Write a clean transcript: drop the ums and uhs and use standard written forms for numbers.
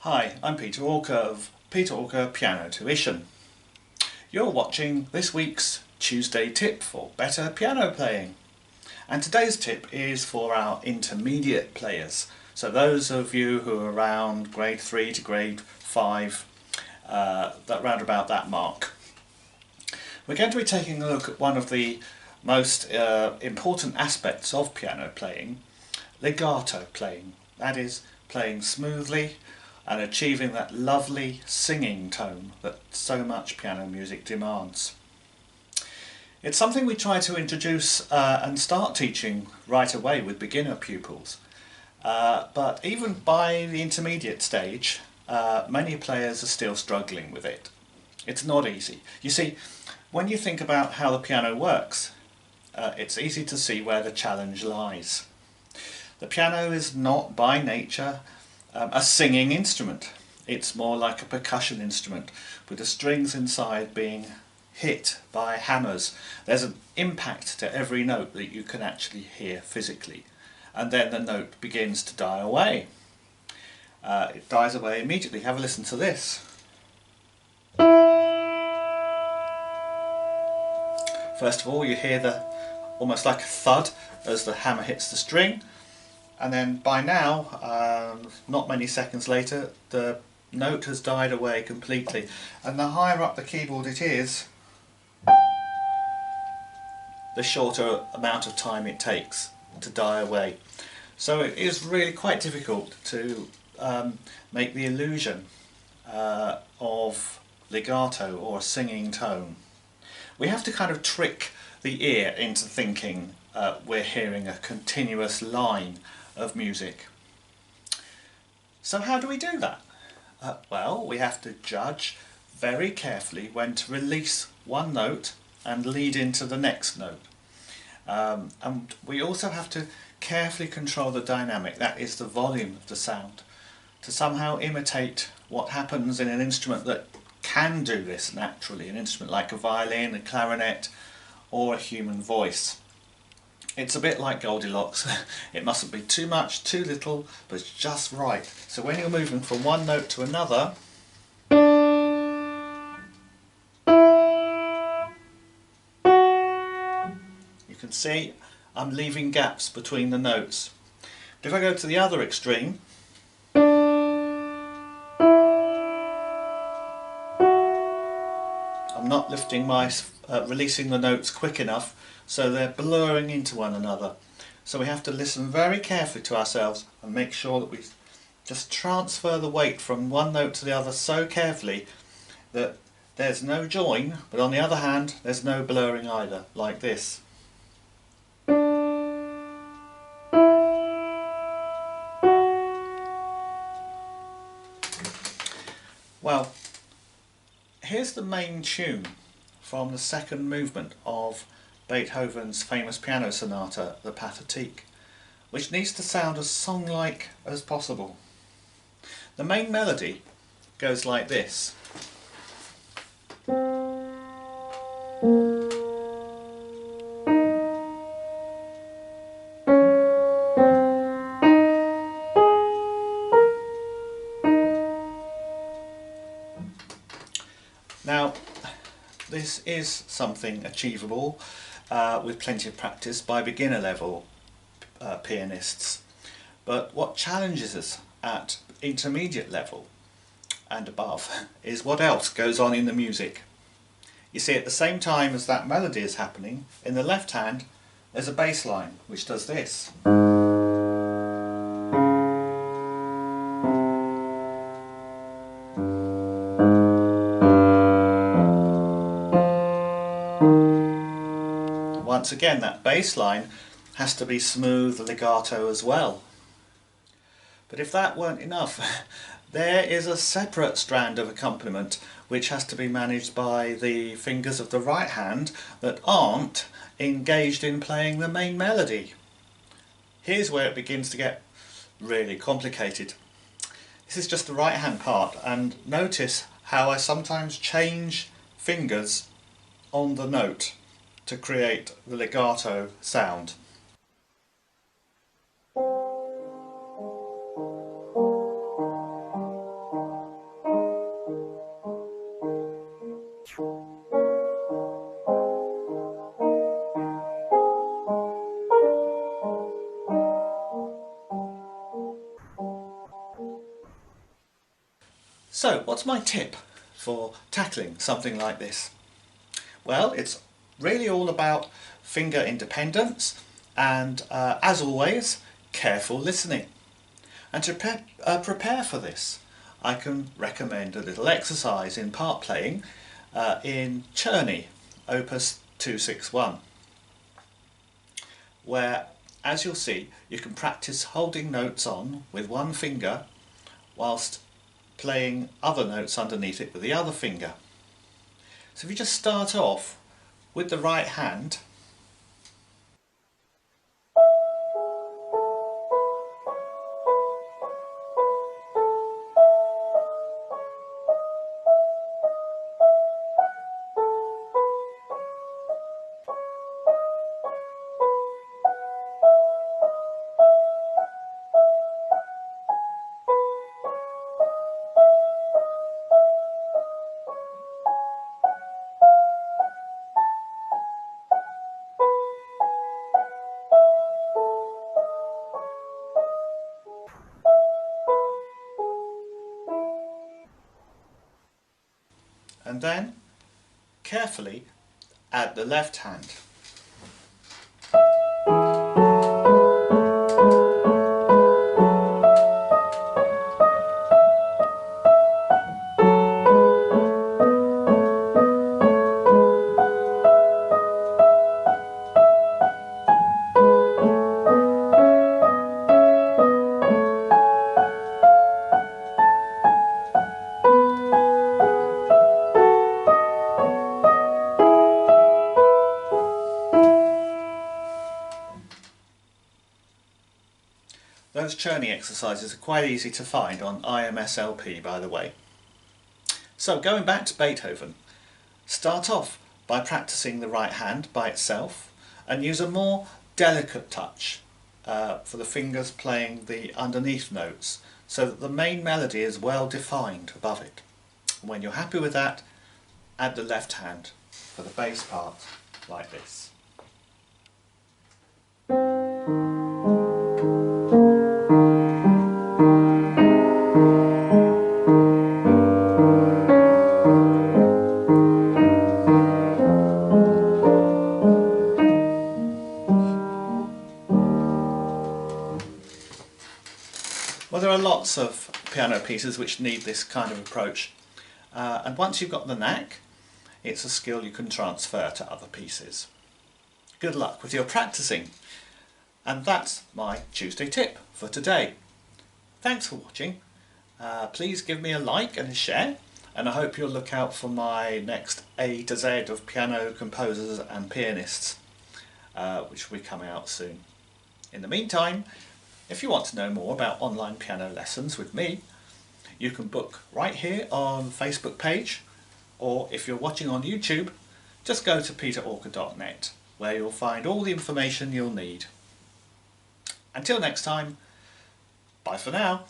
Hi, I'm Peter Walker of Peter Walker Piano Tuition. You're watching this week's Tuesday tip for better piano playing. And today's tip is for our intermediate players. So those of you who are around grade 3 to grade 5, that round about that mark. We're going to be taking a look at one of the most important aspects of piano playing, legato playing. That is, playing smoothly and achieving that lovely singing tone that so much piano music demands. It's something we try to introduce and start teaching right away with beginner pupils. But even by the intermediate stage, many players are still struggling with it. It's not easy. You see, when you think about how the piano works, it's easy to see where the challenge lies. The piano is not by nature a singing instrument. It's more like a percussion instrument with the strings inside being hit by hammers. There's an impact to every note that you can actually hear physically, and then the note begins to die away. It dies away immediately. Have a listen to this. First of all, you hear almost like a thud as the hammer hits the string. And then by now, not many seconds later, the note has died away completely. And the higher up the keyboard it is, the shorter amount of time it takes to die away. So it is really quite difficult to make the illusion of legato or a singing tone. We have to kind of trick the ear into thinking we're hearing a continuous line of music. So how do we do that? Well, we have to judge very carefully when to release one note and lead into the next note. And we also have to carefully control the dynamic, that is the volume of the sound, to somehow imitate what happens in an instrument that can do this naturally, an instrument like a violin, a clarinet, or a human voice. It's a bit like Goldilocks. It mustn't be too much, too little, but it's just right. So when you're moving from one note to another, you can see I'm leaving gaps between the notes. But if I go to the other extreme, I'm not releasing the notes quick enough, so they're blurring into one another. So we have to listen very carefully to ourselves and make sure that we just transfer the weight from one note to the other so carefully that there's no join, but on the other hand there's no blurring either, like this. Well, here's the main tune from the second movement of Beethoven's famous piano sonata, the Pathetique, which needs to sound as song-like as possible. The main melody goes like this. Now, this is something achievable with plenty of practice by beginner level pianists. But what challenges us at intermediate level and above is what else goes on in the music. You see, at the same time as that melody is happening, in the left hand there's a bass line which does this. Once again, that bass line has to be smooth legato as well. But if that weren't enough, there is a separate strand of accompaniment which has to be managed by the fingers of the right hand that aren't engaged in playing the main melody. Here's where it begins to get really complicated. This is just the right hand part, and notice how I sometimes change fingers on the note to create the legato sound. So what's my tip for tackling something like this? Well, it's really all about finger independence and, as always, careful listening. And to prepare for this, I can recommend a little exercise in part playing in Czerny, Opus 261, where, as you'll see, you can practice holding notes on with one finger whilst playing other notes underneath it with the other finger. So if you just start off with the right hand, and then carefully add the left hand. Those Czerny exercises are quite easy to find on IMSLP, by the way. So going back to Beethoven, start off by practicing the right hand by itself and use a more delicate touch for the fingers playing the underneath notes so that the main melody is well defined above it. And when you're happy with that, add the left hand for the bass part like this. Well, there are lots of piano pieces which need this kind of approach, and once you've got the knack, it's a skill you can transfer to other pieces. Good luck with your practicing, and that's my Tuesday tip for today. Thanks for watching. Please give me a like and a share, and I hope you'll look out for my next A to Z of piano composers and pianists, which will be coming out soon. In the meantime, if you want to know more about online piano lessons with me, you can book right here on Facebook page, or if you're watching on YouTube, just go to peterorker.net, where you'll find all the information you'll need. Until next time, bye for now.